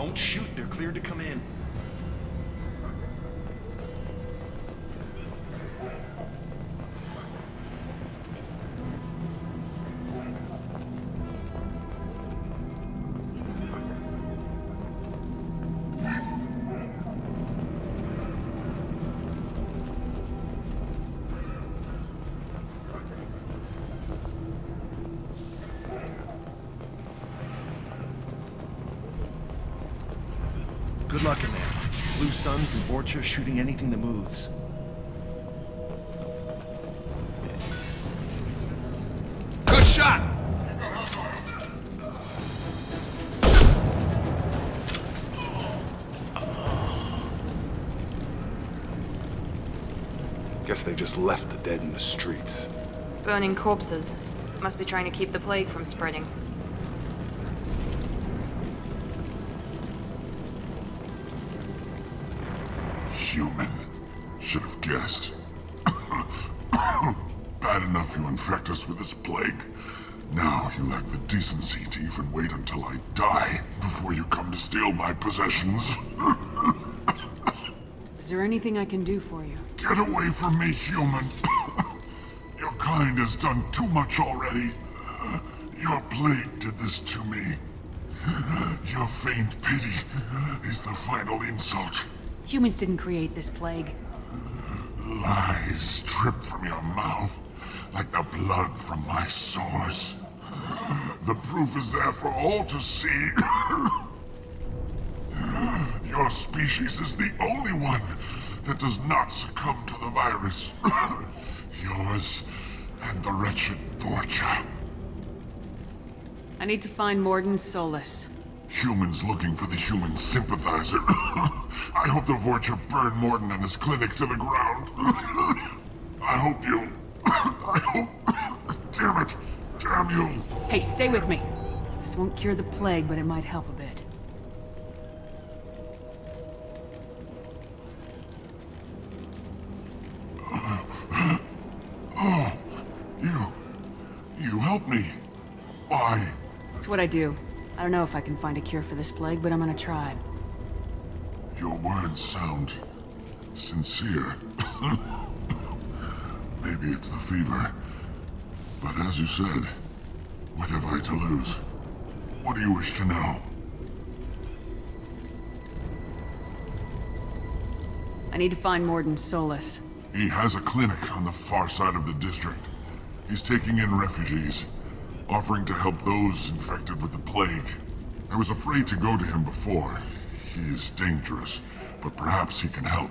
Don't shoot, they're cleared to come in. Good luck in there. Blue Suns and Vorcha shooting anything that moves. Good shot! Guess they just left the dead in the streets. Burning corpses. Must be trying to keep the plague from spreading. Human. Should have guessed. Bad enough you infect us with this plague. Now you lack the decency to even wait until I die before you come to steal my possessions. Is there anything I can do for you? Get away from me, human. Your kind has done too much already. Your plague did this to me. Your faint pity is the final insult. Humans didn't create this plague. Lies drip from your mouth like the blood from my sores. The proof is there for all to see. Your species is the only one that does not succumb to the virus. Yours and the wretched Vorcha. I need to find Mordin's Solace. Humans looking for the human sympathizer. I hope the Vorcha burn Mordin and his clinic to the ground. I hope you... I hope... Damn it! Damn you! Hey, stay with me. This won't cure the plague, but it might help a bit. You helped me. Why? It's what I do. I don't know if I can find a cure for this plague, but I'm gonna try. Your words sound sincere. Maybe it's the fever. But as you said, what have I to lose? What do you wish to know? I need to find Mordin's Solace. He has a clinic on the far side of the district. He's taking in refugees, offering to help those infected with the plague. I was afraid to go to him before. He is dangerous, but perhaps he can help.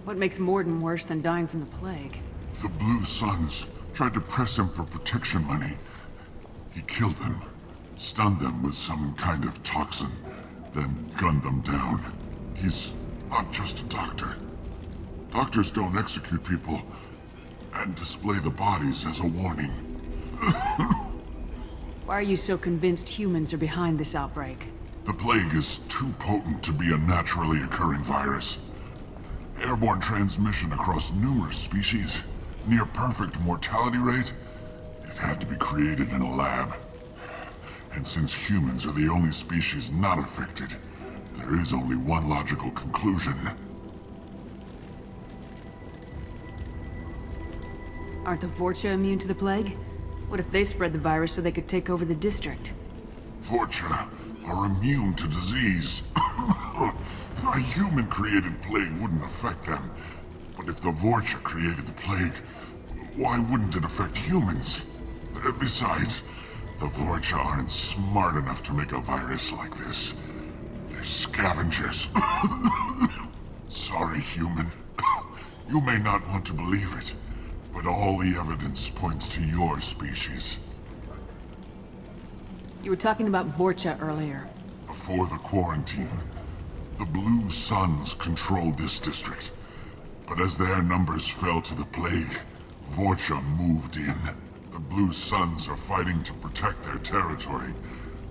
What makes Mordin worse than dying from the plague? The Blue Suns tried to press him for protection money. He killed them, stunned them with some kind of toxin, then gunned them down. He's not just a doctor. Doctors don't execute people and display the bodies as a warning. Why are you so convinced humans are behind this outbreak? The plague is too potent to be a naturally occurring virus. Airborne transmission across numerous species, near perfect mortality rate. It had to be created in a lab. And since humans are the only species not affected, there is only one logical conclusion. Aren't the Vorcha immune to the plague? What if they spread the virus so they could take over the district? Vorcha are immune to disease. A human-created plague wouldn't affect them. But if the Vorcha created the plague, why wouldn't it affect humans? Besides, the Vorcha aren't smart enough to make a virus like this. They're scavengers. Sorry, human. You may not want to believe it, but all the evidence points to your species. You were talking about Vorcha earlier. Before the quarantine, the Blue Suns controlled this district. But as their numbers fell to the plague, Vorcha moved in. The Blue Suns are fighting to protect their territory.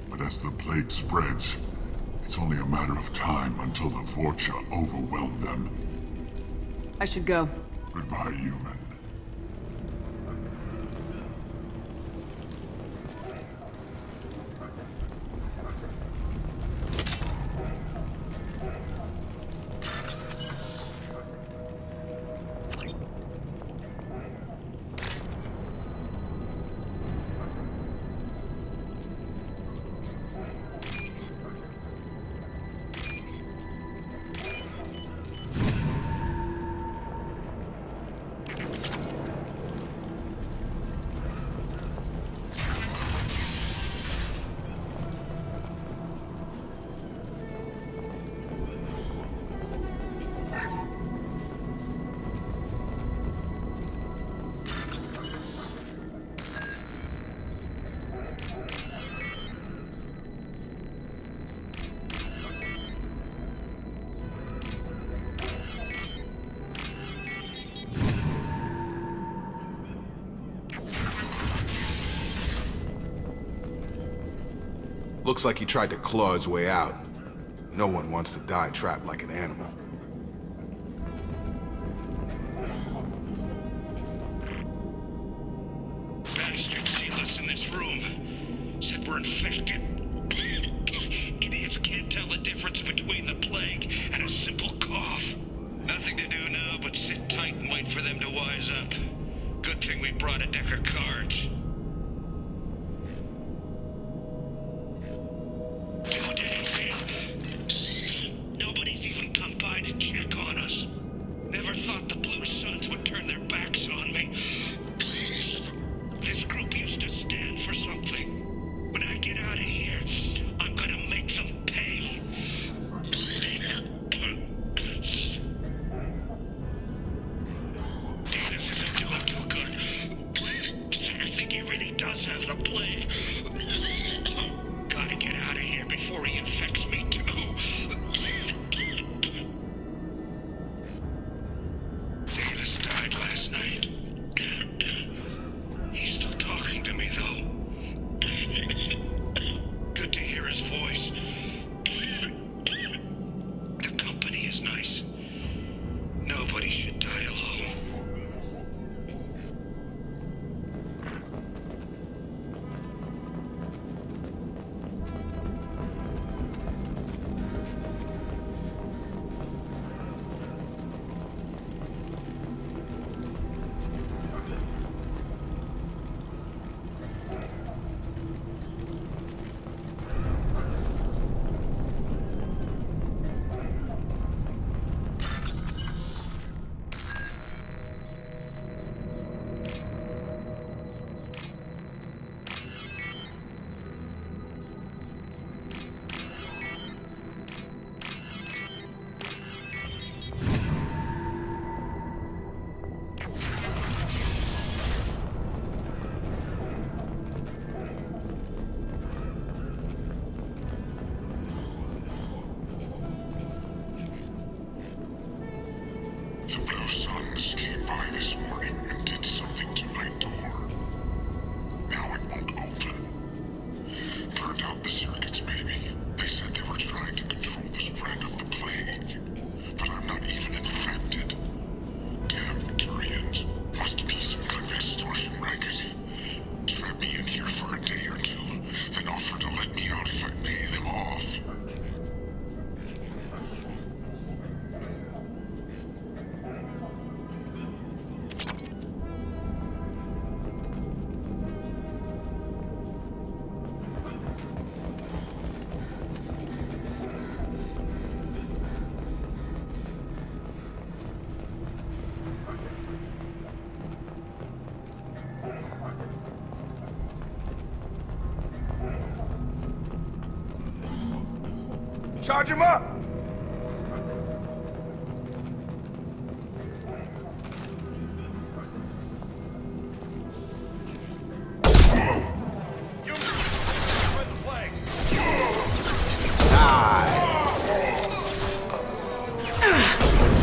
But as the plague spreads, it's only a matter of time until the Vorcha overwhelm them. I should go. Goodbye, human. Looks like he tried to claw his way out. No one wants to die trapped like an animal. Bastards sealed us in this room. Said we're infected. Idiots can't tell the difference between the plague and a simple cough. Nothing to do now but sit tight and wait for them to wise up. Good thing we brought a deck of cards. Nobody's even come by to check on us. Never thought the Blue Suns would turn their backs on me. This group used to stand for something. When I get out of here, I'm gonna make them pay. Davis isn't doing too good. I think he really does have the plague. Gotta get out of here before he infects me too. Davis died last night. He's still talking to me, though. Good to hear his voice. The company is nice. Nobody should die alone. The Blue Suns came by this morning and did something to my door. Now it won't open. Turned out the circuits, maybe. They said they were trying to control the spread of the plague. But I'm not even infected. Damn Turians. Must be some kind of extortion racket. Trap me in here for a day or two, then offer to let me out if I pay them off. Charge him up!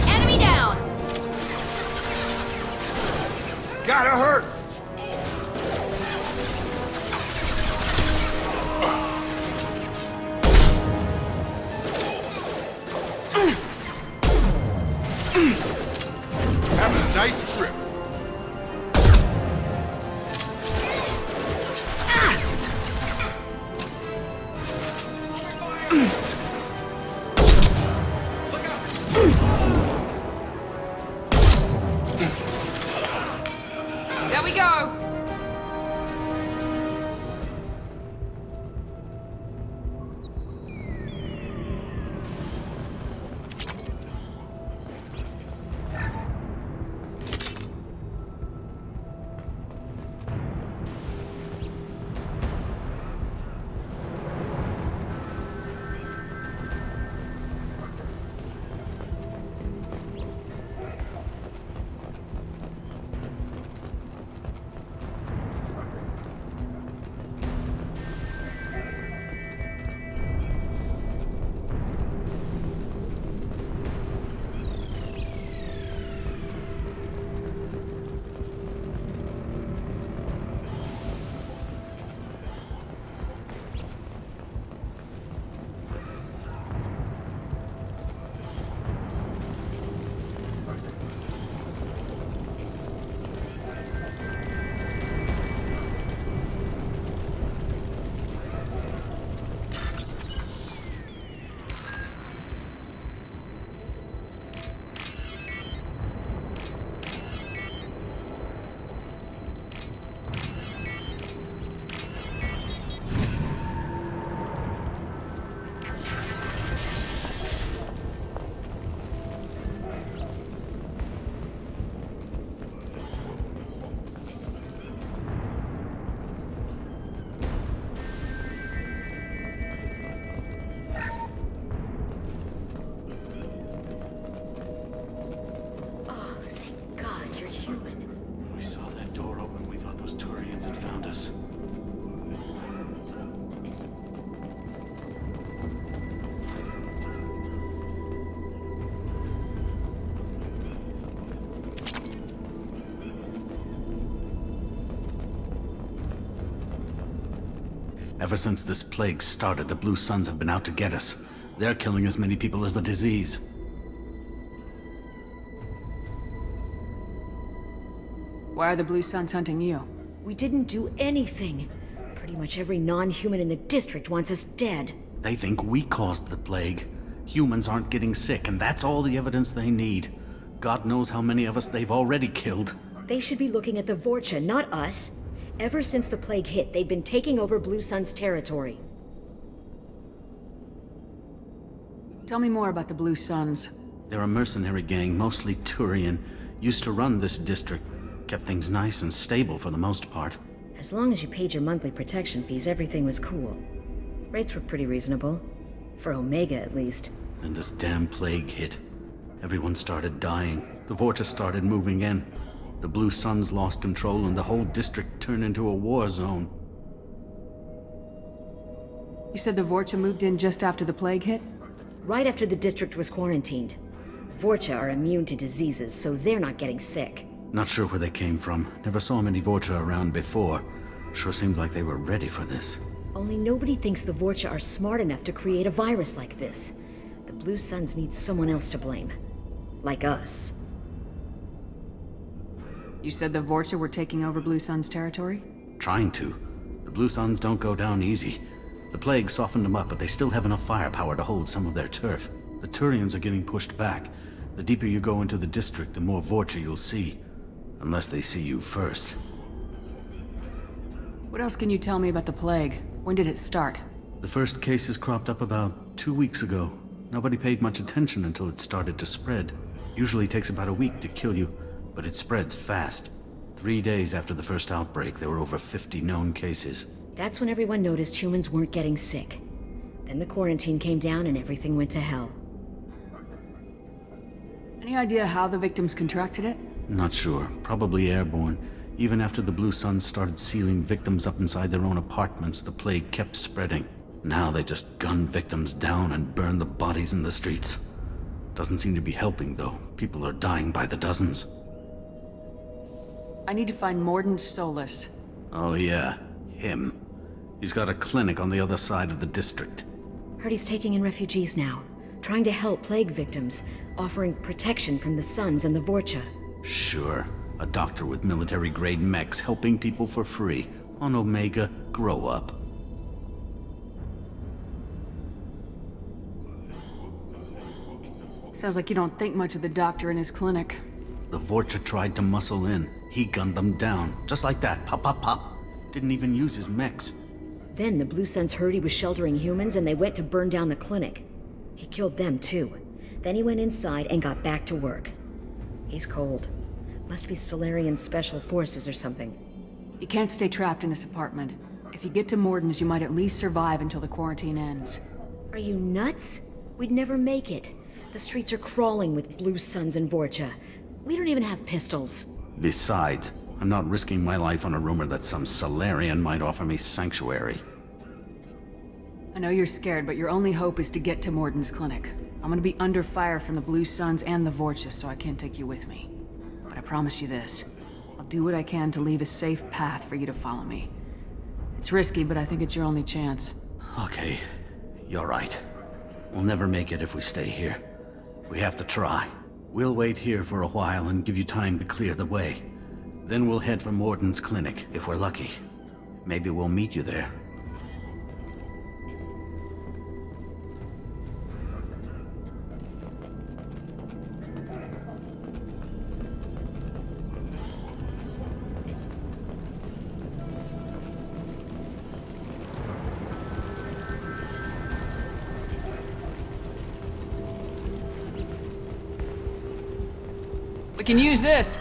Enemy down! Gotta hurt! Having a nice trip. There we go! Ever since this plague started, the Blue Suns have been out to get us. They're killing as many people as the disease. Why are the Blue Suns hunting you? We didn't do anything. Pretty much every non-human in the district wants us dead. They think we caused the plague. Humans aren't getting sick, and that's all the evidence they need. God knows how many of us they've already killed. They should be looking at the Vorcha, not us. Ever since the plague hit, they've been taking over Blue Sun's territory. Tell me more about the Blue Suns. They're a mercenary gang, mostly Turian. Used to run this district. Kept things nice and stable for the most part. As long as you paid your monthly protection fees, everything was cool. Rates were pretty reasonable. For Omega, at least. Then this damn plague hit. Everyone started dying. The Vorcha started moving in. The Blue Suns lost control and the whole district turned into a war zone. You said the Vorcha moved in just after the plague hit? Right after the district was quarantined. Vorcha are immune to diseases, so they're not getting sick. Not sure where they came from. Never saw many Vorcha around before. Sure seemed like they were ready for this. Only nobody thinks the Vorcha are smart enough to create a virus like this. The Blue Suns need someone else to blame. Like us. You said the Vorcha were taking over Blue Sun's territory? Trying to. The Blue Suns don't go down easy. The plague softened them up, but they still have enough firepower to hold some of their turf. The Turians are getting pushed back. The deeper you go into the district, the more Vorcha you'll see. Unless they see you first. What else can you tell me about the plague? When did it start? The first cases cropped up about 2 weeks ago. Nobody paid much attention until it started to spread. Usually takes about a week to kill you, but it spreads fast. 3 days after the first outbreak, there were over 50 known cases. That's when everyone noticed humans weren't getting sick. Then the quarantine came down and everything went to hell. Any idea how the victims contracted it? Not sure. Probably airborne. Even after the Blue Suns started sealing victims up inside their own apartments, the plague kept spreading. Now they just gun victims down and burn the bodies in the streets. Doesn't seem to be helping, though. People are dying by the dozens. I need to find Mordin Solus. Oh yeah, him. He's got a clinic on the other side of the district. Heard he's taking in refugees now. Trying to help plague victims. Offering protection from the Suns and the Vorcha. Sure. A doctor with military-grade mechs helping people for free. On Omega, grow up. Sounds like you don't think much of the doctor in his clinic. The Vorcha tried to muscle in. He gunned them down. Just like that. Pop, pop, pop. Didn't even use his mechs. Then the Blue Suns heard he was sheltering humans and they went to burn down the clinic. He killed them too. Then he went inside and got back to work. He's cold. Must be Solarian Special Forces or something. You can't stay trapped in this apartment. If you get to Mordin's, you might at least survive until the quarantine ends. Are you nuts? We'd never make it. The streets are crawling with Blue Suns and Vorcha. We don't even have pistols. Besides, I'm not risking my life on a rumor that some Solarian might offer me sanctuary. I know you're scared, but your only hope is to get to Mordin's clinic. I'm gonna be under fire from the Blue Suns and the Vorcha, so I can't take you with me. But I promise you this. I'll do what I can to leave a safe path for you to follow me. It's risky, but I think it's your only chance. Okay, you're right. We'll never make it if we stay here. We have to try. We'll wait here for a while and give you time to clear the way. Then we'll head for Mordin's clinic, if we're lucky. Maybe we'll meet you there. We can use this!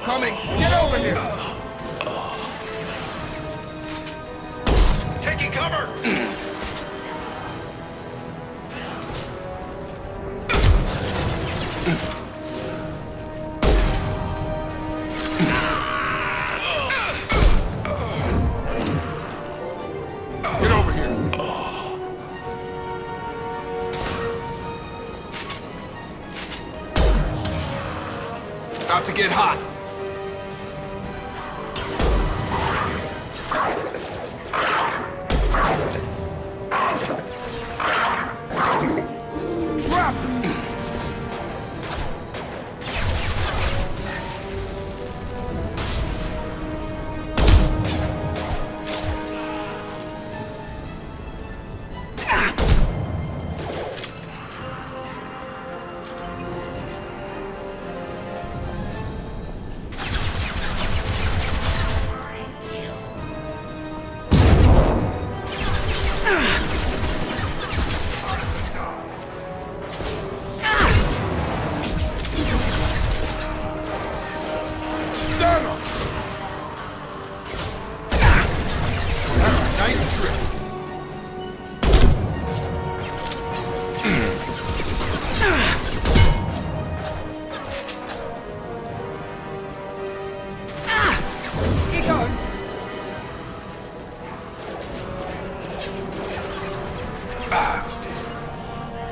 Coming! Get over here! Taking cover! About to get hot.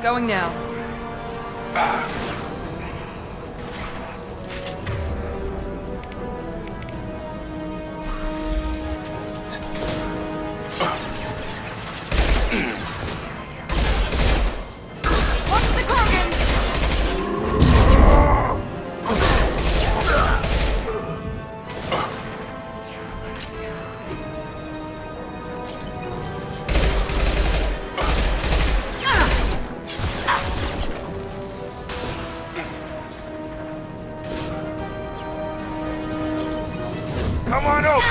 Going now. What's the Krogan? Come on over.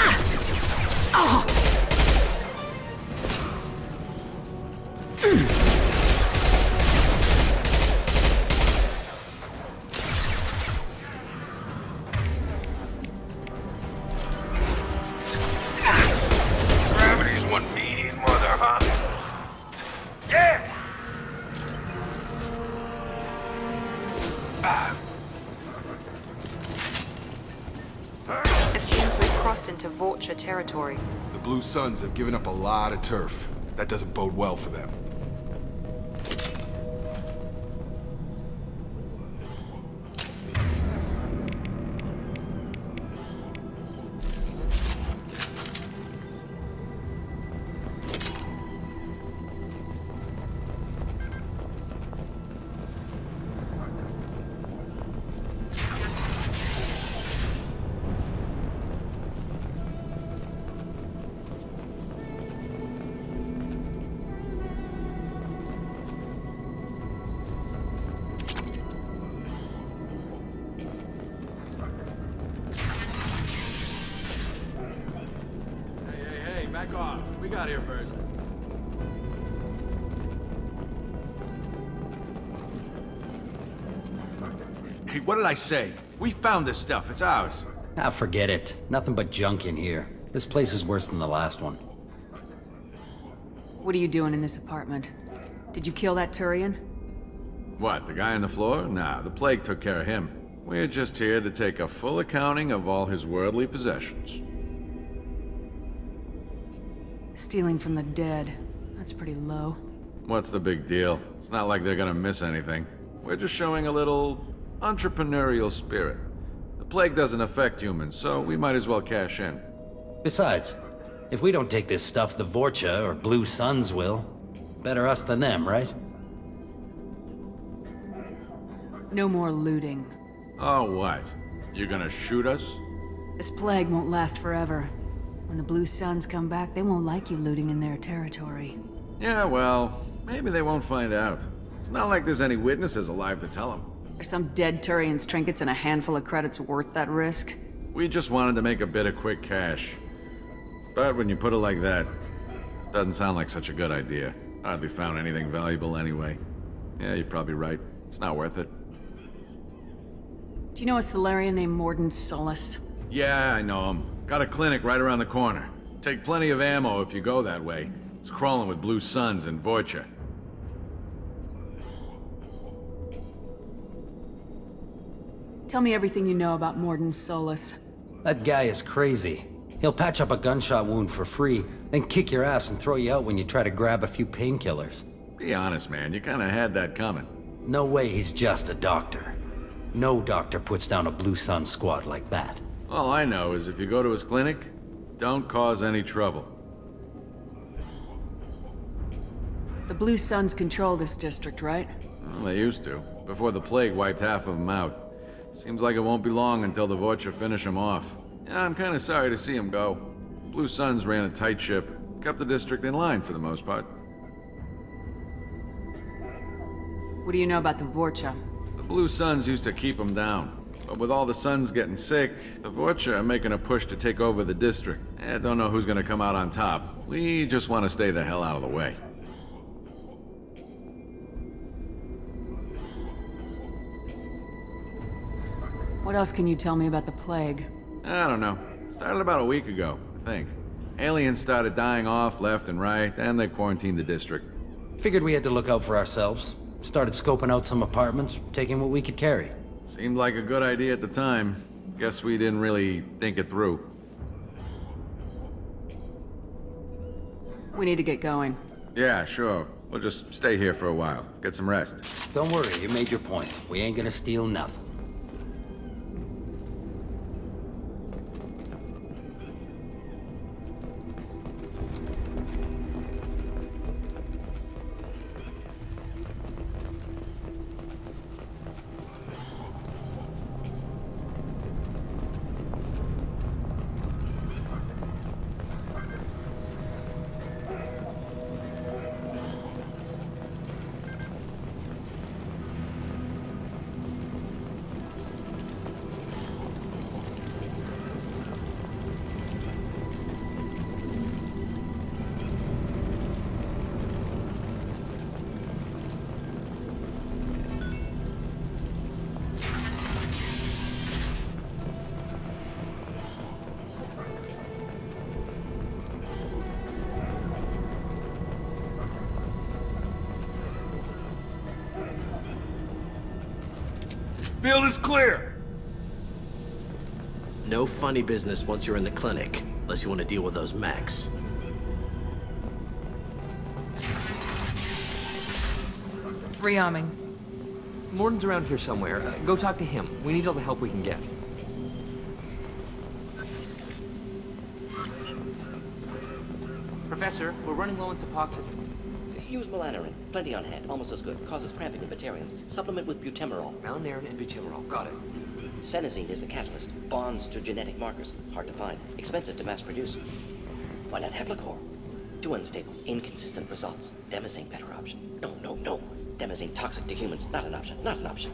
Gravity's one mean mother, huh? Yeah! It seems we've crossed into Vulture territory. The Blue Suns have given up a lot of turf. That doesn't bode well for them. Hey, back off. We got here first. Hey, what did I say? We found this stuff. It's ours. Ah, forget it. Nothing but junk in here. This place is worse than the last one. What are you doing in this apartment? Did you kill that Turian? What, the guy on the floor? Nah, the plague took care of him. We're just here to take a full accounting of all his worldly possessions. Stealing from the dead. That's pretty low. What's the big deal? It's not like they're gonna miss anything. We're just showing a little entrepreneurial spirit. The plague doesn't affect humans, so we might as well cash in. Besides, if we don't take this stuff, the Vorcha or Blue Suns will. Better us than them, right? No more looting. Oh, what? You gonna shoot us? This plague won't last forever. When the Blue Suns come back, they won't like you looting in their territory. Yeah, well, maybe they won't find out. It's not like there's any witnesses alive to tell them. Are some dead Turian's trinkets and a handful of credits worth that risk? We just wanted to make a bit of quick cash. But when you put it like that, doesn't sound like such a good idea. Hardly found anything valuable anyway. Yeah, you're probably right. It's not worth it. Do you know a Solarian named Mordin Solus? Yeah, I know him. Got a clinic right around the corner. Take plenty of ammo if you go that way. It's crawling with Blue Suns and Vorcha. Tell me everything you know about Mordin Solus. That guy is crazy. He'll patch up a gunshot wound for free, then kick your ass and throw you out when you try to grab a few painkillers. Be honest, man. You kinda had that coming. No way he's just a doctor. No doctor puts down a Blue Sun squad like that. All I know is if you go to his clinic, don't cause any trouble. The Blue Suns control this district, right? Well, they used to, before the plague wiped half of them out. Seems like it won't be long until the Vorcha finish them off. Yeah, I'm kinda sorry to see him go. Blue Suns ran a tight ship, kept the district in line for the most part. What do you know about the Vorcha? The Blue Suns used to keep them down. But with all the Suns getting sick, the Vorcha are making a push to take over the district. Don't know who's gonna come out on top. We just want to stay the hell out of the way. What else can you tell me about the plague? I don't know. Started about a week ago, I think. Aliens started dying off left and right, and they quarantined the district. Figured we had to look out for ourselves. Started scoping out some apartments, taking what we could carry. Seemed like a good idea at the time. Guess we didn't really think it through. We need to get going. Yeah, sure. We'll just stay here for a while. Get some rest. Don't worry, you made your point. We ain't gonna steal nothing. Field is clear! No funny business once you're in the clinic, unless you want to deal with those mechs. Rearming. Mordin's around here somewhere. Go talk to him. We need all the help we can get. Professor, we're running low on Suboxone. Use melanorin. Plenty on hand. Almost as good. Causes cramping in vegetarians. Supplement with butemerol. Melanorin and butemerol. Got it. Senesine is the catalyst. Bonds to genetic markers. Hard to find. Expensive to mass produce. Why not Heplicor? Too unstable. Inconsistent results. Demazine better option. No. Demazine toxic to humans. Not an option. Not an option.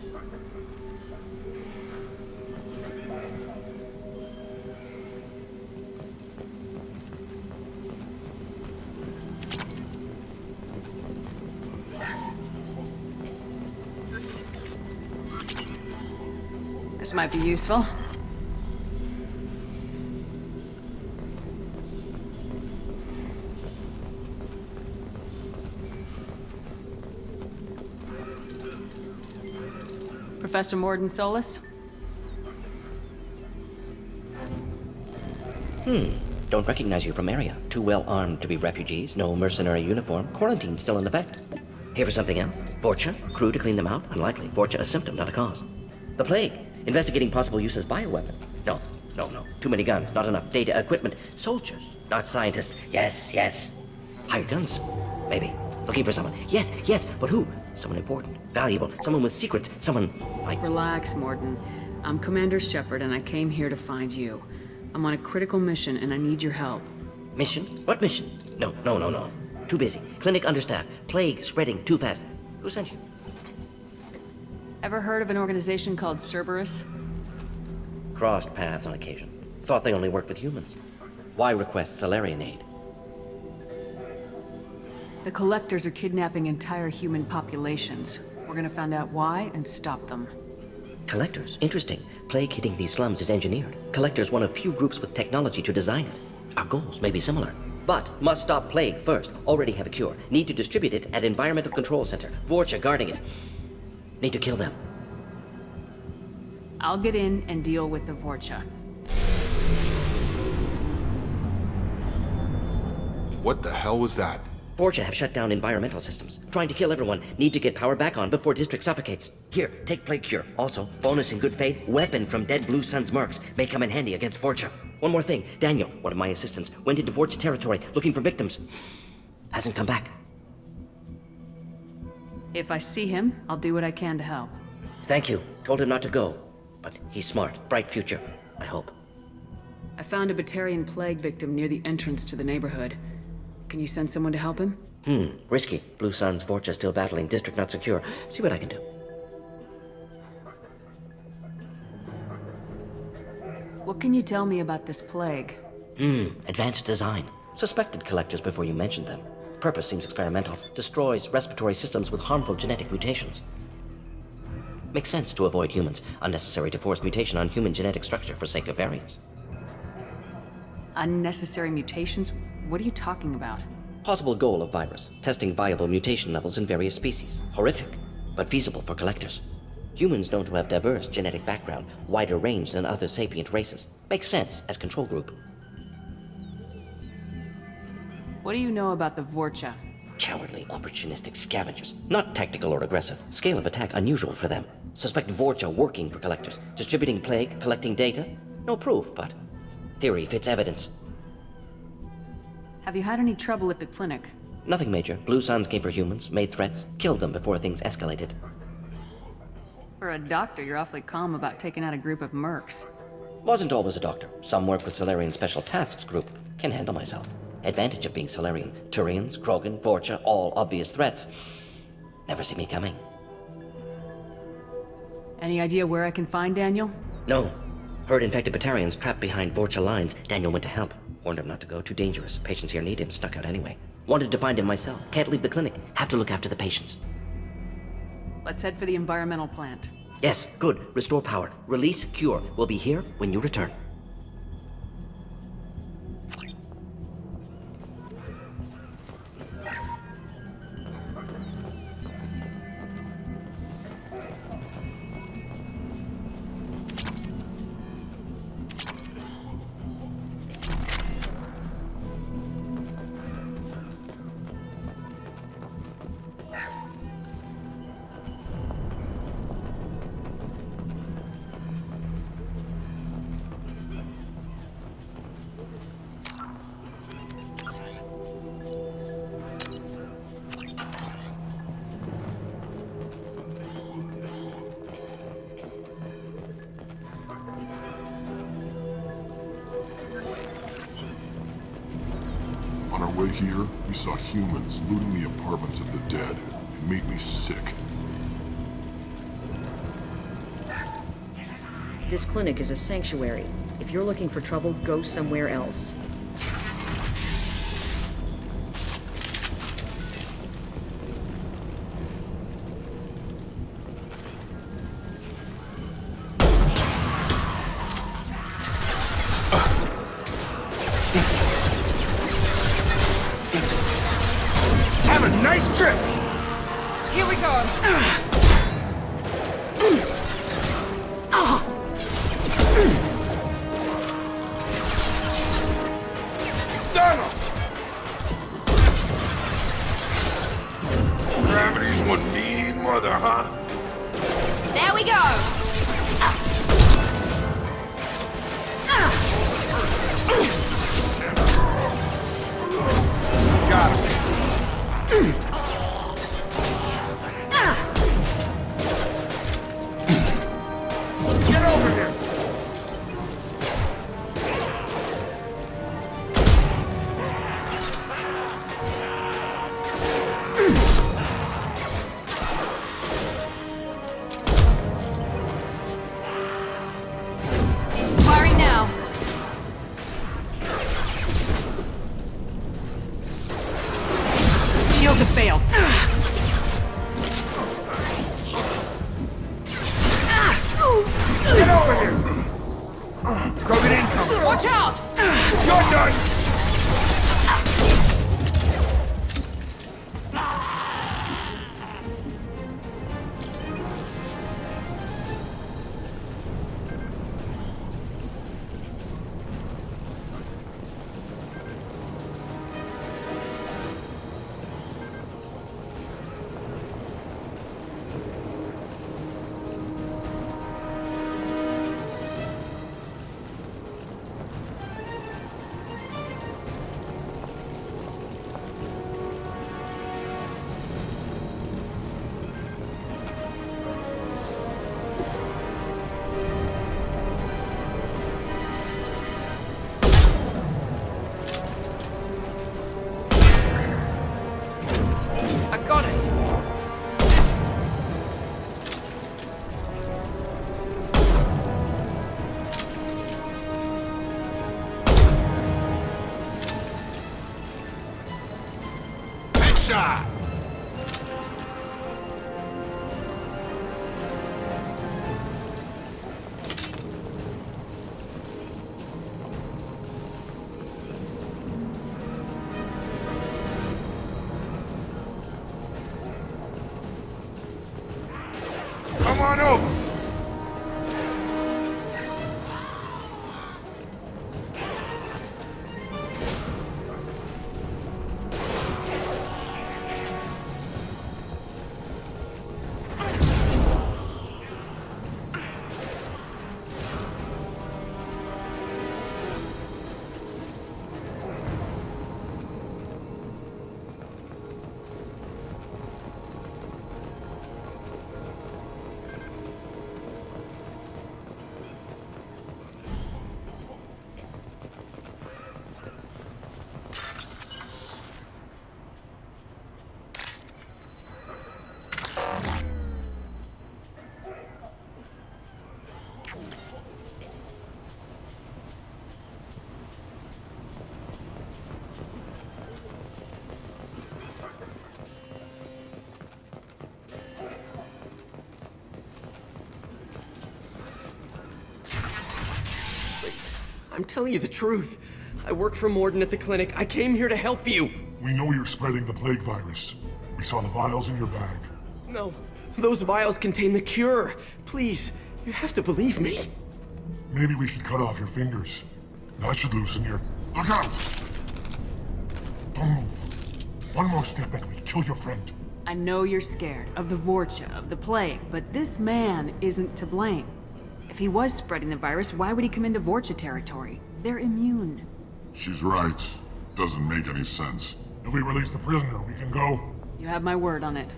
This might be useful. Professor Mordin Solus? Don't recognize you from area. Too well armed to be refugees. No mercenary uniform. Quarantine still in effect. Here for something else? Vorcha? Crew to clean them out? Unlikely. Vorcha a symptom, not a cause. The plague. Investigating possible use as bioweapon. No. Too many guns, not enough data, equipment. Soldiers, not scientists. Yes. Hired guns, maybe. Looking for someone. Yes, but who? Someone important, valuable, someone with secrets, someone like... Relax, Mordin. I'm Commander Shepard, and I came here to find you. I'm on a critical mission, and I need your help. Mission? What mission? No. Too busy. Clinic understaffed. Plague spreading too fast. Who sent you? Ever heard of an organization called Cerberus? Crossed paths on occasion. Thought they only worked with humans. Why request Salarian aid? The Collectors are kidnapping entire human populations. We're gonna find out why and stop them. Collectors? Interesting. Plague hitting these slums is engineered. Collectors one of few groups with technology to design it. Our goals may be similar. But must stop plague first. Already have a cure. Need to distribute it at Environmental Control Center. Vorcha guarding it. Need to kill them. I'll get in and deal with the Vorcha. What the hell was that? Vorcha have shut down environmental systems. Trying to kill everyone. Need to get power back on before district suffocates. Here, take Plague Cure. Also, bonus in good faith, weapon from dead Blue Sun's mercs. May come in handy against Vorcha. One more thing. Daniel, one of my assistants, went into Vorcha territory looking for victims. Hasn't come back. If I see him, I'll do what I can to help. Thank you. Told him not to go. But he's smart. Bright future, I hope. I found a Batarian plague victim near the entrance to the neighborhood. Can you send someone to help him? Risky. Blue Sun's Vorcha still battling. District not secure. See what I can do. What can you tell me about this plague? Advanced design. Suspected collectors before you mentioned them. Purpose seems experimental. Destroys respiratory systems with harmful genetic mutations. Makes sense to avoid humans. Unnecessary to force mutation on human genetic structure for sake of variance. Unnecessary mutations? What are you talking about? Possible goal of virus. Testing viable mutation levels in various species. Horrific, but feasible for collectors. Humans known to have diverse genetic background, wider range than other sapient races. Makes sense as control group. What do you know about the Vorcha? Cowardly, opportunistic scavengers. Not tactical or aggressive. Scale of attack unusual for them. Suspect Vorcha working for collectors. Distributing plague, collecting data. No proof, but theory fits evidence. Have you had any trouble at the clinic? Nothing major. Blue Suns came for humans, made threats, killed them before things escalated. For a doctor, you're awfully calm about taking out a group of mercs. Wasn't always a doctor. Some work with Solarian Special Tasks Group. Can handle myself. Advantage of being Solarian. Turians, Krogan, Vorcha, all obvious threats. Never see me coming. Any idea where I can find Daniel? No. Heard infected Batarians trapped behind Vorcha lines. Daniel went to help. Warned him not to go. Too dangerous. Patients here need him. Snuck out anyway. Wanted to find him myself. Can't leave the clinic. Have to look after the patients. Let's head for the environmental plant. Yes, good. Restore power. Release Cure. We'll be here when you return. On our way here, we saw humans looting the apartments of the dead. It made me sick. This clinic is a sanctuary. If you're looking for trouble, go somewhere else. Have a nice trip! Here we go. Gravity's one mean mother, huh? There we go. Got him. Get over here! Firing now. Shields have failed. Get over here! Krogan incoming! Watch out! You're done! Vorcha! Come on over! I'm telling you the truth. I work for Mordin at the clinic. I came here to help you. We know you're spreading the plague virus. We saw the vials in your bag. No, those vials contain the cure. Please, you have to believe me. Maybe we should cut off your fingers. That should loosen your... Look out! Don't move. One more step and we kill your friend. I know you're scared of the Vorcha, of the plague, but this man isn't to blame. If he was spreading the virus, why would he come into Vorcha territory? They're immune. She's right. Doesn't make any sense. If we release the prisoner, we can go. You have my word on it.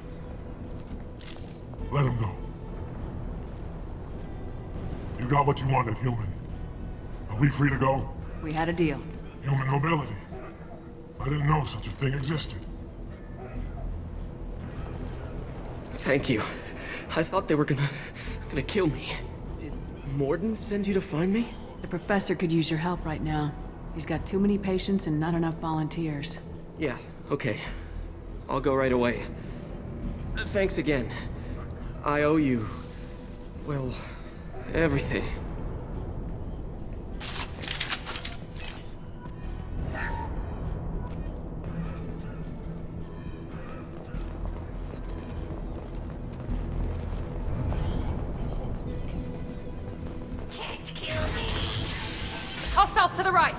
Let him go. You got what you wanted, human. Are we free to go? We had a deal. Human nobility. I didn't know such a thing existed. Thank you. I thought they were gonna kill me. Did Mordin send you to find me? The professor could use your help right now. He's got too many patients and not enough volunteers. Yeah, okay. I'll go right away. Thanks again. I owe you... well, everything. Hostiles to the right!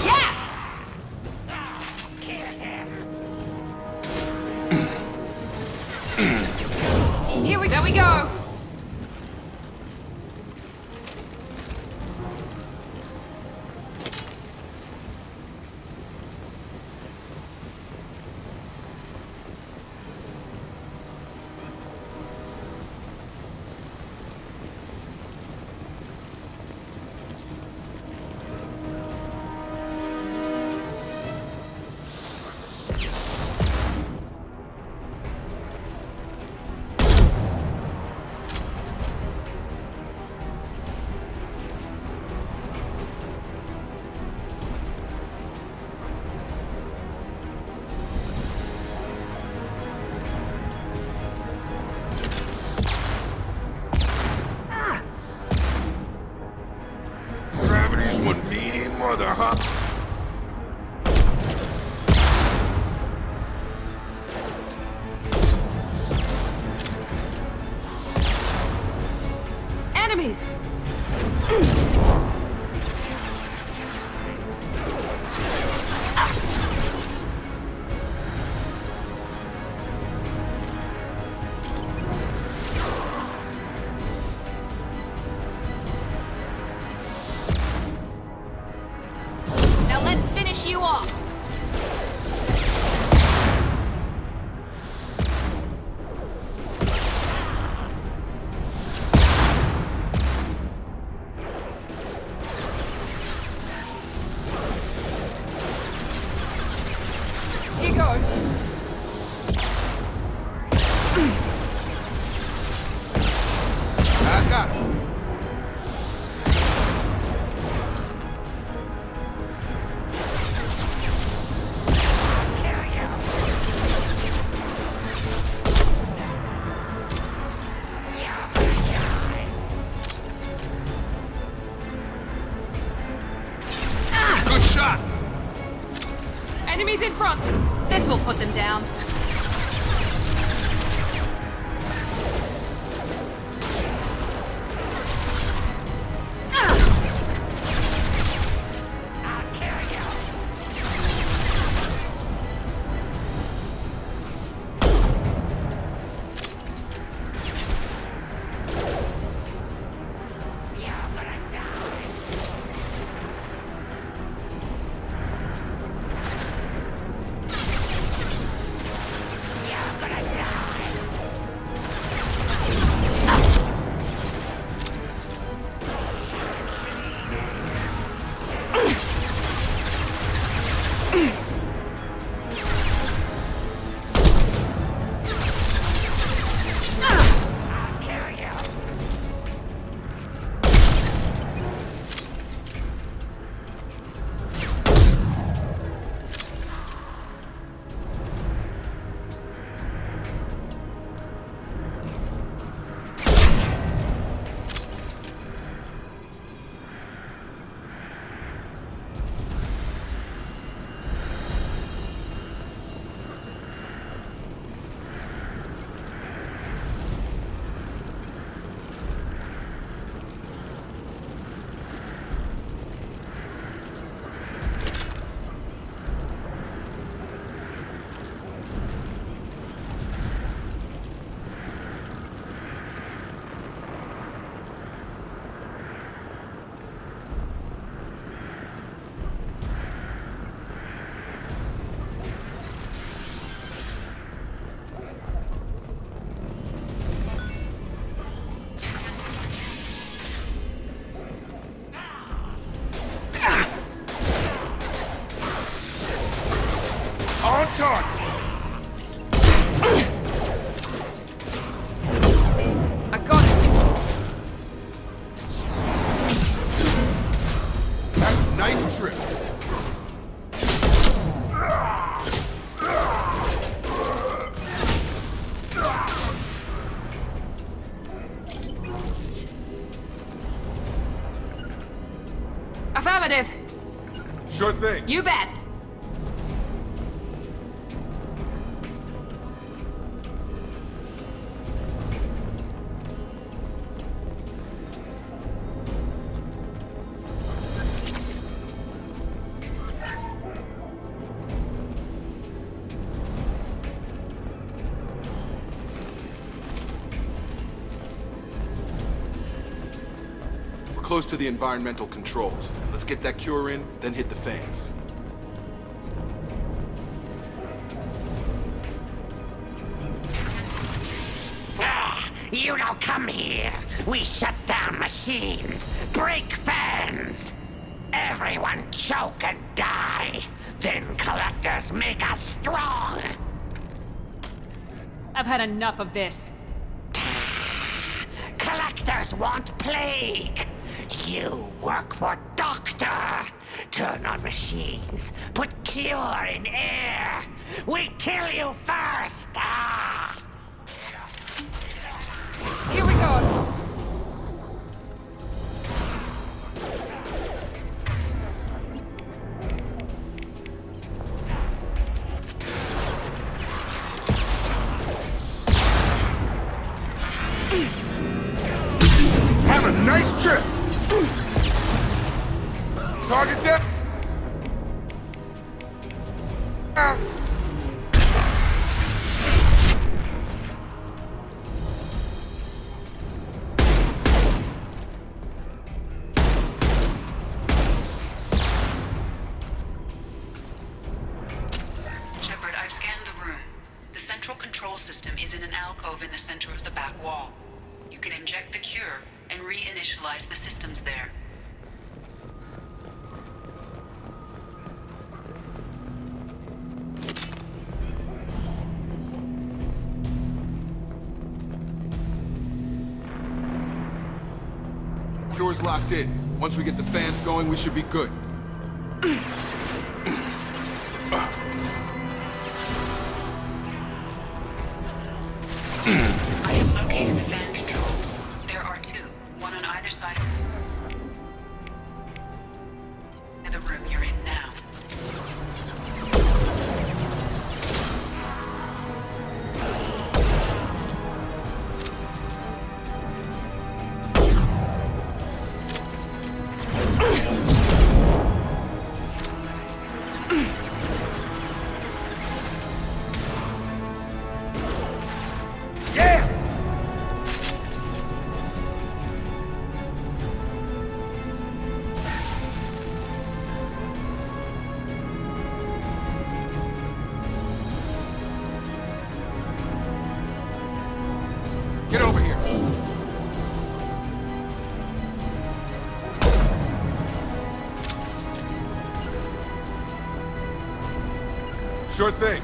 Yes! There we go! Gravity's one mean mother, huh? Enemies! Now let's finish you off! Here goes. I got it. Enemies in front! This will put them down. On target! I got it! That's a nice trip. Affirmative! Sure thing. You bet! Close to the environmental controls. Let's get that cure in, then hit the fans. You don't come here. We shut down machines, break fans. Everyone choke and die. Then collectors make us strong. I've had enough of this. Collectors want plague. You work for Doctor. Turn on machines. Put cure in air. We kill you first. Ah! Here we go! Have a nice trip! Target down! Shepard, I've scanned the room. The central control system is in an alcove in the center of the back wall. You can inject the cure and reinitialize the systems there. Cure's locked in. Once we get the fans going, we should be good. I have located the fan controls. There are two, one on either side of the room you're in now. Yeah! Get over here. Sure thing.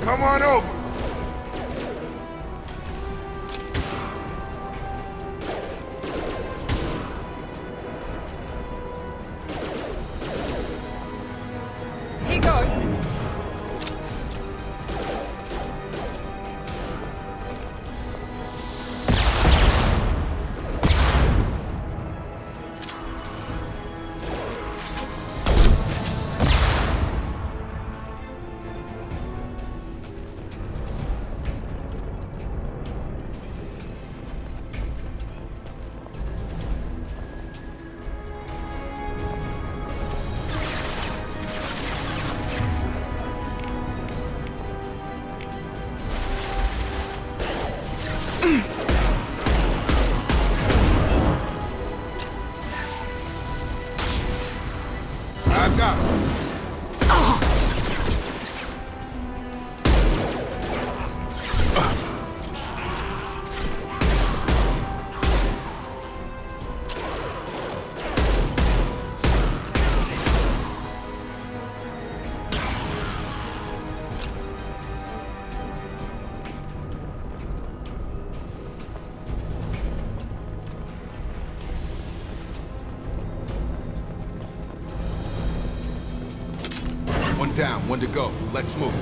Come on over. He goes. I've got him. One down, one to go. Let's move.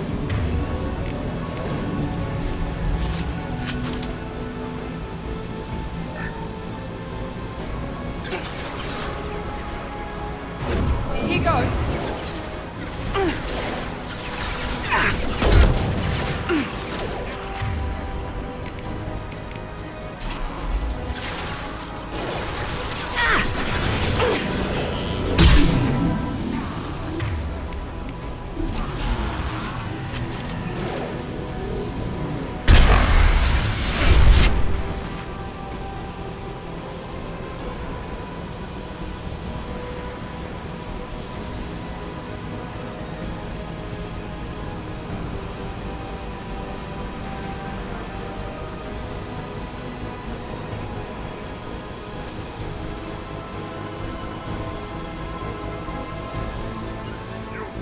He goes.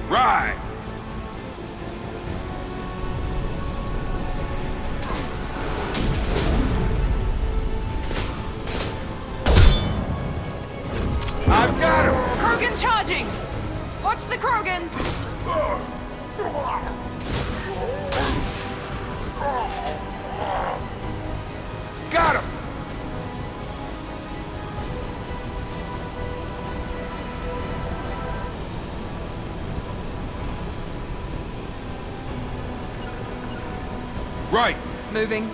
Right. I've got him! Krogan charging! Watch the Krogan! Got him! Right. Moving.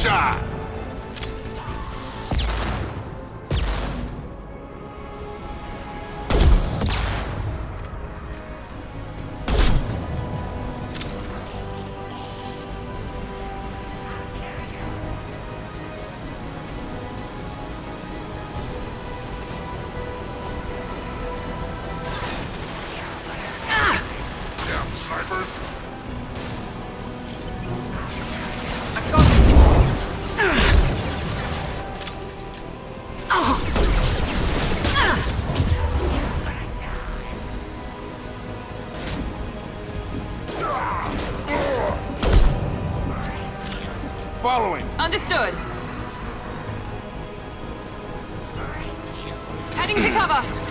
Shot. Damn snipers. Following. Understood. cover!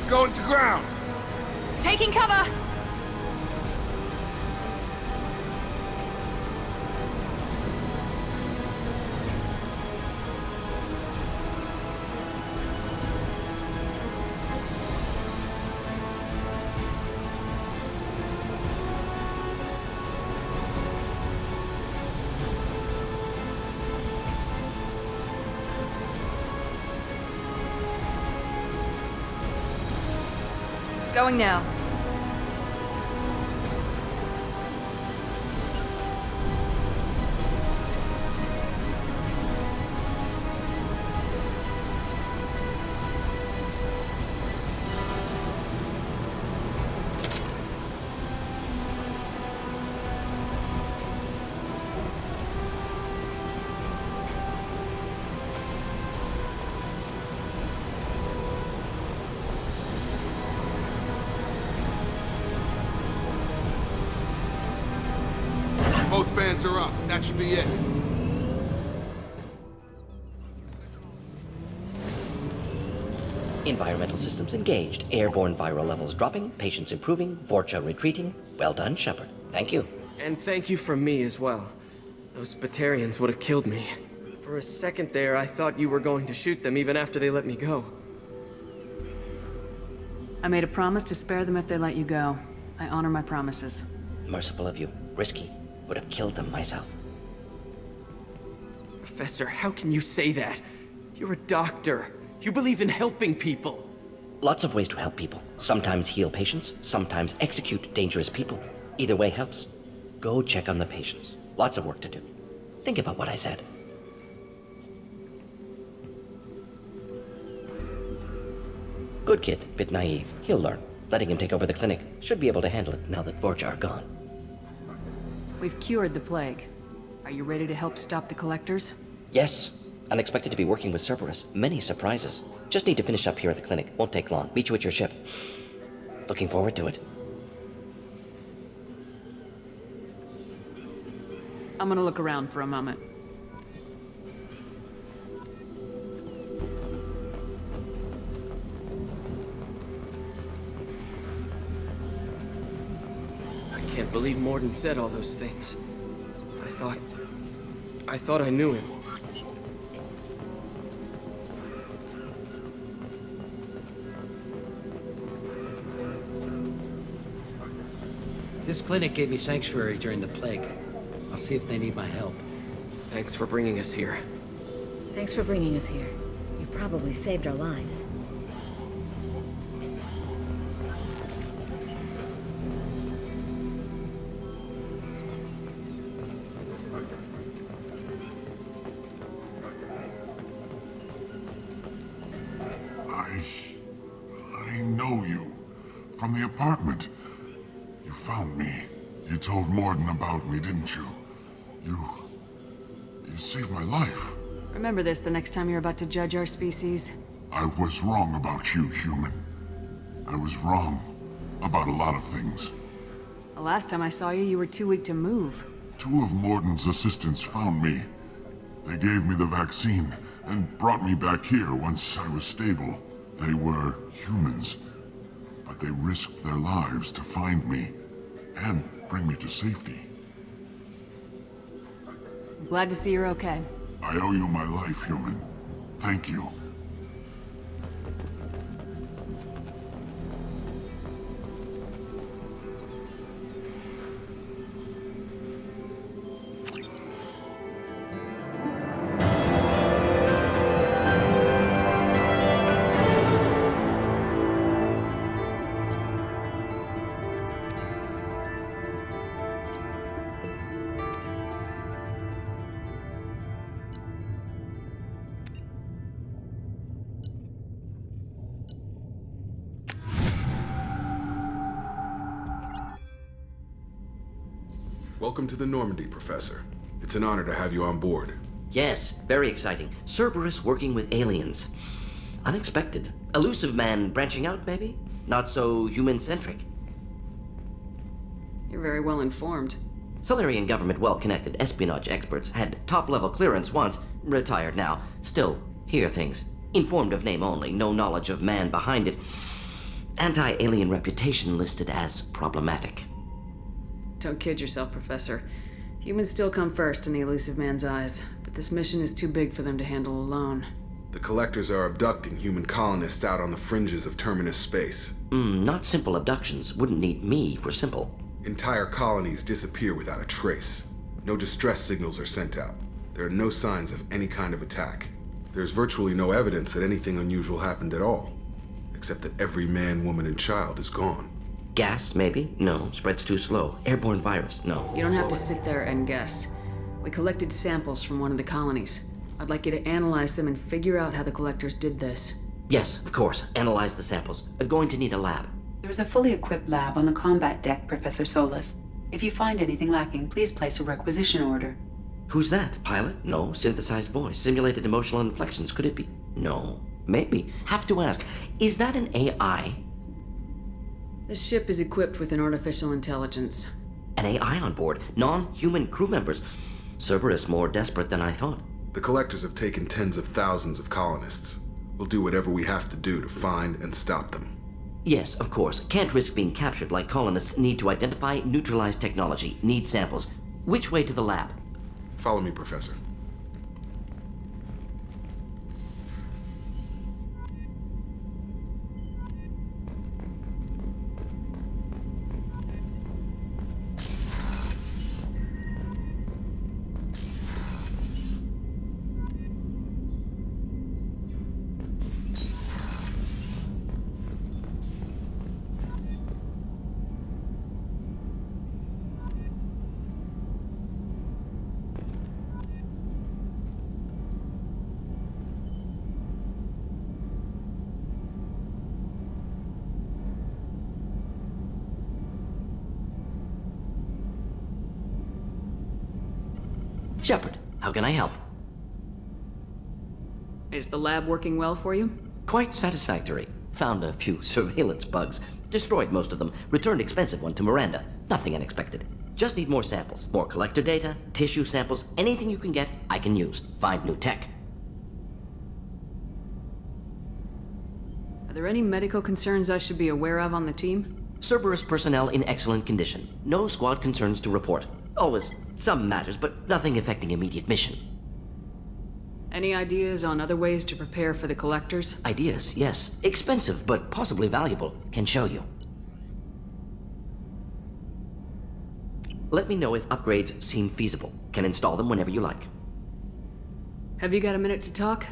Going to ground. Taking cover! Going now. Both fans are up. That should be it. Environmental systems engaged. Airborne viral levels dropping. Patients improving. Vorcha retreating. Well done, Shepard. Thank you. And thank you from me as well. Those Batarians would have killed me. For a second there, I thought you were going to shoot them even after they let me go. I made a promise to spare them if they let you go. I honor my promises. Merciful of you. Risky. Would have killed them myself. Professor, how can you say that? You're a doctor. You believe in helping people. Lots of ways to help people. Sometimes heal patients, sometimes execute dangerous people. Either way helps. Go check on the patients. Lots of work to do. Think about what I said. Good kid, bit naive. He'll learn. Letting him take over the clinic. Should be able to handle it now that Vorcha are gone. We've cured the plague. Are you ready to help stop the collectors? Yes. Unexpected to be working with Cerberus. Many surprises. Just need to finish up here at the clinic. Won't take long. Meet you at your ship. Looking forward to it. I'm gonna look around for a moment. I can't believe Mordin said all those things. I thought I knew him. This clinic gave me sanctuary during the plague. I'll see if they need my help. Thanks for bringing us here. Thanks for bringing us here. You probably saved our lives. I know you. From the apartment. You found me. You told Mordin about me, didn't you? You saved my life. Remember this the next time you're about to judge our species. I was wrong about you, human. I was wrong about a lot of things. The last time I saw you, you were too weak to move. 2 of Mordin's assistants found me. They gave me the vaccine and brought me back here once I was stable. They were humans, but they risked their lives to find me and bring me to safety. I'm glad to see you're okay. I owe you my life, human. Thank you. Welcome to the Normandy, Professor. It's an honor to have you on board. Yes, very exciting. Cerberus working with aliens. Unexpected. Elusive man branching out, maybe? Not so human-centric. You're very well informed. Solarian government well-connected espionage experts had top-level clearance once, retired now. Still, hear things. Informed of name only, no knowledge of man behind it. Anti-alien reputation listed as problematic. Don't kid yourself, Professor. Humans still come first in the elusive man's eyes, but this mission is too big for them to handle alone. The Collectors are abducting human colonists out on the fringes of Terminus space. Not simple abductions. Wouldn't need me for simple. Entire colonies disappear without a trace. No distress signals are sent out. There are no signs of any kind of attack. There's virtually no evidence that anything unusual happened at all, except that every man, woman, and child is gone. Gas, maybe? No. Spreads too slow. Airborne virus? No. You don't have to sit there and guess. We collected samples from one of the colonies. I'd like you to analyze them and figure out how the Collectors did this. Yes, of course. Analyze the samples. Going to need a lab. There's a fully equipped lab on the combat deck, Professor Solis. If you find anything lacking, please place a requisition order. Who's that? Pilot? No. Synthesized voice. Simulated emotional inflections. Could it be? No. Maybe. Have to ask. Is that an AI? This ship is equipped with an artificial intelligence. An AI on board? Non-human crew members? Cerberus more desperate than I thought. The Collectors have taken tens of thousands of colonists. We'll do whatever we have to do to find and stop them. Yes, of course. Can't risk being captured like colonists need to identify, neutralize technology, need samples. Which way to the lab? Follow me, Professor. Shepard, how can I help? Is the lab working well for you? Quite satisfactory. Found a few surveillance bugs. Destroyed most of them. Returned expensive one to Miranda. Nothing unexpected. Just need more samples. More collector data, tissue samples, anything you can get, I can use. Find new tech. Are there any medical concerns I should be aware of on the team? Cerberus personnel in excellent condition. No squad concerns to report. Always some matters, but nothing affecting immediate mission. Any ideas on other ways to prepare for the Collectors? Ideas, yes. Expensive, but possibly valuable. Can show you. Let me know if upgrades seem feasible. Can install them whenever you like. Have you got a minute to talk?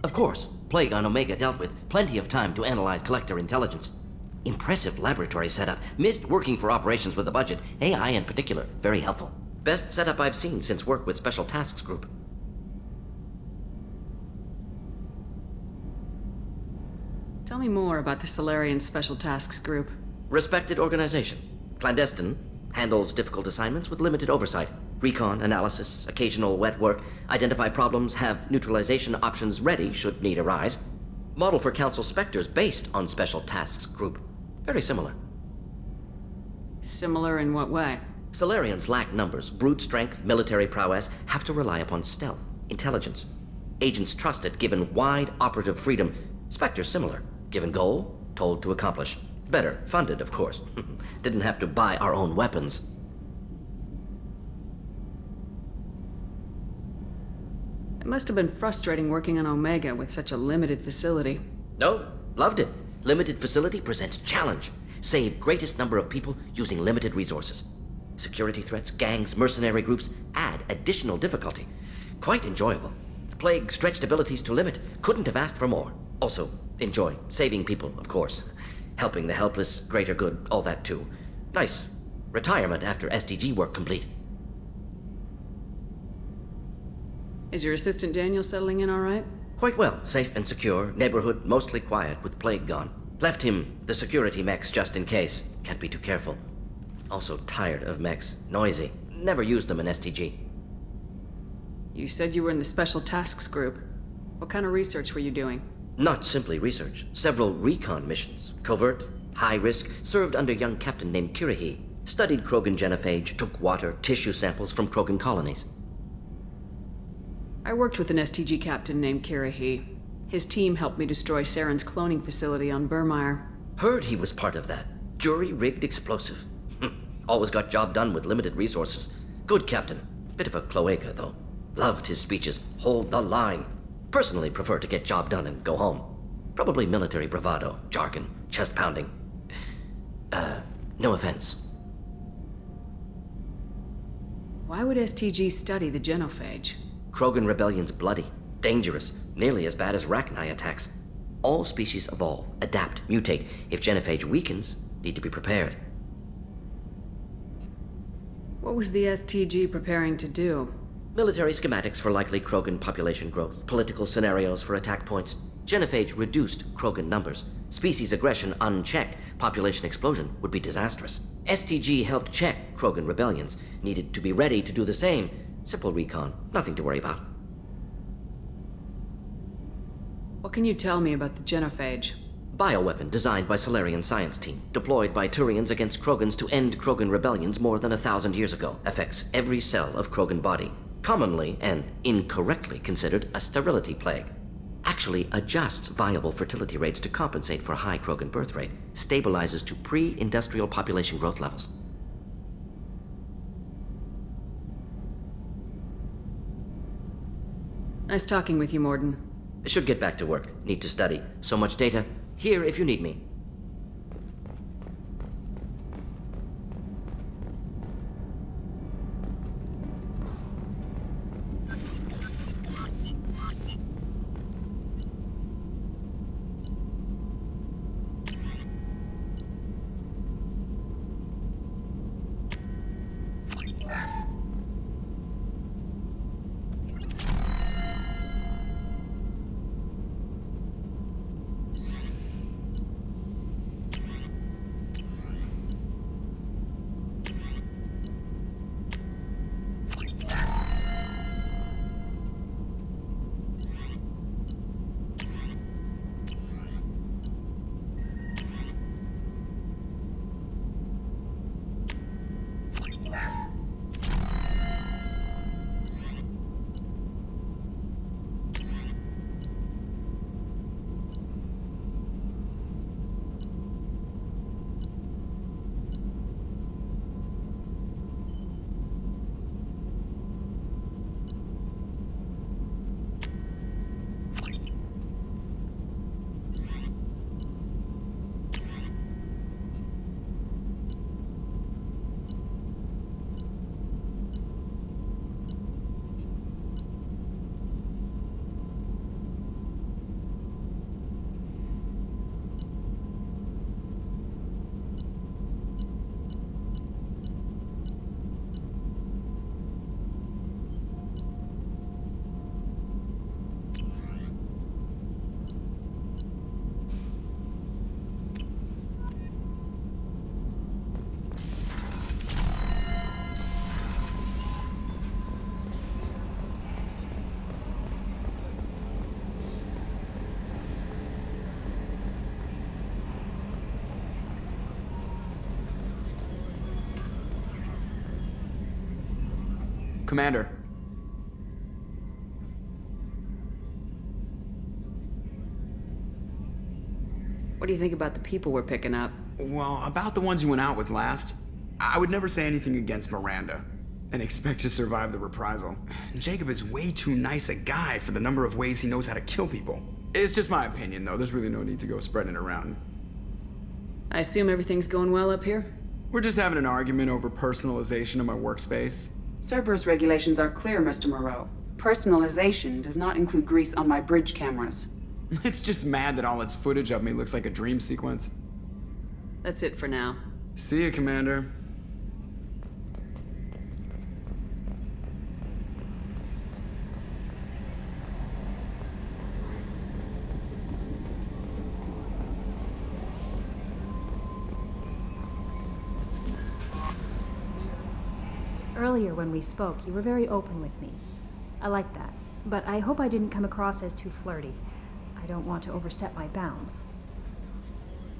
Of course. Plague on Omega dealt with. Plenty of time to analyze Collector intelligence. Impressive laboratory setup. Missed working for operations with a budget. AI in particular. Very helpful. Best setup I've seen since work with Special Tasks Group. Tell me more about the Solarian Special Tasks Group. Respected organization. Clandestine. Handles difficult assignments with limited oversight. Recon, analysis, occasional wet work. Identify problems, have neutralization options ready should need arise. Model for Council Spectres based on Special Tasks Group. Very similar. Similar in what way? Solarians lack numbers, brute strength, military prowess, have to rely upon stealth, intelligence. Agents trusted, given wide operative freedom. Spectres similar, given goal, told to accomplish. Better, funded, of course. Didn't have to buy our own weapons. It must have been frustrating working on Omega with such a limited facility. No, loved it. Limited facility presents challenge. Save greatest number of people using limited resources. Security threats, gangs, mercenary groups add additional difficulty. Quite enjoyable. Plague stretched abilities to limit. Couldn't have asked for more. Also, enjoy. Saving people, of course. Helping the helpless, greater good, all that too. Nice. Retirement after SDG work complete. Is your assistant Daniel settling in all right? Quite well. Safe and secure. Neighborhood mostly quiet with Plague gone. Left him the security mechs just in case. Can't be too careful. Also tired of mechs. Noisy. Never used them in STG. You said you were in the Special Tasks Group. What kind of research were you doing? Not simply research. Several recon missions. Covert, high risk, served under a young captain named Kirahi. Studied Krogan genophage, took water, tissue samples from Krogan colonies. I worked with an STG captain named Kirahi. His team helped me destroy Saren's cloning facility on Burmire. Heard he was part of that. Jury-rigged explosive. Always got job done with limited resources. Good captain. Bit of a cloaca, though. Loved his speeches. Hold the line. Personally prefer to get job done and go home. Probably military bravado, jargon, chest pounding. No offense. Why would STG study the genophage? Krogan rebellion's bloody, dangerous, nearly as bad as Rachni attacks. All species evolve, adapt, mutate. If genophage weakens, need to be prepared. What was the STG preparing to do? Military schematics for likely Krogan population growth, political scenarios for attack points. Genophage reduced Krogan numbers. Species aggression unchecked, population explosion would be disastrous. STG helped check Krogan rebellions, needed to be ready to do the same. Simple recon, nothing to worry about. What can you tell me about the genophage? Bioweapon designed by Solarian science team, deployed by Turians against Krogans to end Krogan rebellions more than 1,000 years ago. Affects every cell of Krogan body. Commonly and incorrectly considered a sterility plague. Actually adjusts viable fertility rates to compensate for a high Krogan birth rate. Stabilizes to pre-industrial population growth levels. Nice talking with you, Mordin. Should get back to work. Need to study. So much data. Here if you need me. Commander. What do you think about the people we're picking up? Well, about the ones you went out with last, I would never say anything against Miranda and expect to survive the reprisal. Jacob is way too nice a guy for the number of ways he knows how to kill people. It's just my opinion, though. There's really no need to go spreading it around. I assume everything's going well up here? We're just having an argument over personalization of my workspace. Cerberus regulations are clear, Mr. Moreau. Personalization does not include grease on my bridge cameras. It's just mad that all its footage of me looks like a dream sequence. That's it for now. See you, Commander. Earlier when we spoke, you were very open with me. I like that, but I hope I didn't come across as too flirty. I don't want to overstep my bounds.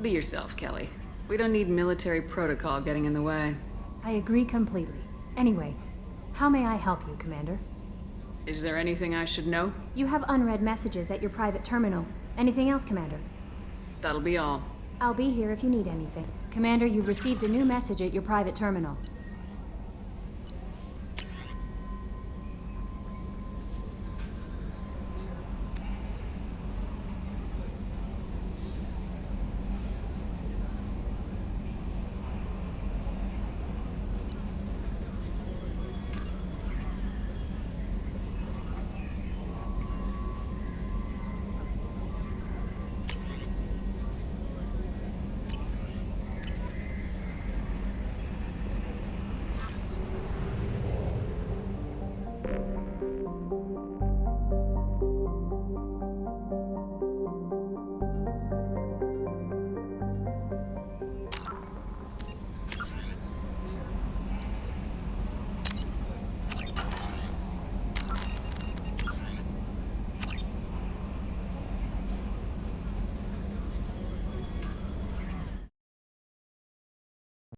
Be yourself, Kelly. We don't need military protocol getting in the way. I agree completely. Anyway, how may I help you, Commander? Is there anything I should know? You have unread messages at your private terminal. Anything else, Commander? That'll be all. I'll be here if you need anything. Commander, you've received a new message at your private terminal.